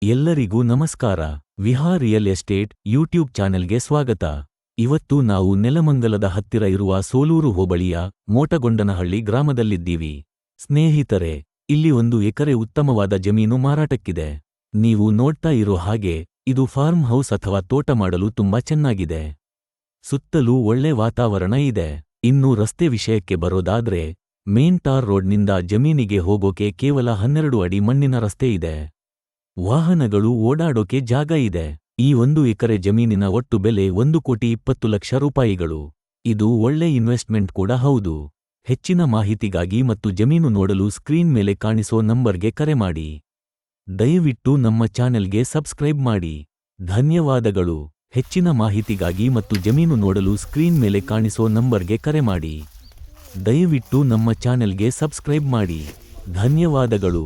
ಎಲ್ಲರಿಗೂ ನಮಸ್ಕಾರ. Vihar real estate YouTube ಚಾನೆಲ್ಗೆ ಸ್ವಾಗತ. ಇವತ್ತು ನಾವು ನೆಲಮಂಗಲದ ಹತ್ತಿರ ಇರುವ ಸೋಲೂರು ಹೋಬಳಿಯ ಮೋಟಗೊಂಡನಹಳ್ಳಿ ಗ್ರಾಮದಲ್ಲಿದ್ದೀವಿ. ಸ್ನೇಹಿತರೆ, ಇಲ್ಲಿ 1 ಎಕರೆ ಉತ್ತಮವಾದ ಜಮೀನು ಮಾರಾಟಕ್ಕಿದೆ. ನೀವು ನೋಡ್ತಾ ಇರೋ ಹಾಗೆ ಇದು ಫಾರ್ಮ್ ಹೌಸ್ ಅಥವಾ ತೋಟ ಮಾಡಲು ತುಂಬಾ ಚೆನ್ನಾಗಿದೆ. ಸುತ್ತಲೂ ಒಳ್ಳೆ ವಾತಾವರಣ ಇದೆ. ಇನ್ನು ರಸ್ತೆ ವಿಷಯಕ್ಕೆ ಬರೋದಾದ್ರೆ ಮೇನ್ ಟಾರ್ ರೋಡ್ನಿಂದ ಜಮೀನಿಗೆ ಹೋಗೋಕೆ ಕೇವಲ 12 ಅಡಿ ಮಣ್ಣಿನ ರಸ್ತೆ ಇದೆ. ವಾಹನಗಳು ಓಡಾಡೋಕೆ ಜಾಗ ಇದೆ. ಈ 1 ಎಕರೆ ಜಮೀನಿನ ಒಟ್ಟು ಬೆಲೆ 1,20,00,000 ರೂಪಾಯಿಗಳು. ಇದು ಒಳ್ಳೆ ಇನ್ವೆಸ್ಟ್ಮೆಂಟ್ ಕೂಡ ಹೌದು. ಹೆಚ್ಚಿನ ಮಾಹಿತಿಗಾಗಿ ಮತ್ತು ಜಮೀನು ನೋಡಲು ಸ್ಕ್ರೀನ್ ಮೇಲೆ ಕಾಣಿಸೋ ನಂಬರ್ಗೆ ಕರೆ ಮಾಡಿ. ದಯವಿಟ್ಟು ನಮ್ಮ ಚಾನೆಲ್ಗೆ ಸಬ್ಸ್ಕ್ರೈಬ್ ಮಾಡಿ. ಧನ್ಯವಾದಗಳು. ಹೆಚ್ಚಿನ ಮಾಹಿತಿಗಾಗಿ ಮತ್ತು ಜಮೀನು ನೋಡಲು ಸ್ಕ್ರೀನ್ ಮೇಲೆ ಕಾಣಿಸೋ ನಂಬರ್ಗೆ ಕರೆ ಮಾಡಿ. ದಯವಿಟ್ಟು ನಮ್ಮ ಚಾನೆಲ್ಗೆ ಸಬ್ಸ್ಕ್ರೈಬ್ ಮಾಡಿ. ಧನ್ಯವಾದಗಳು.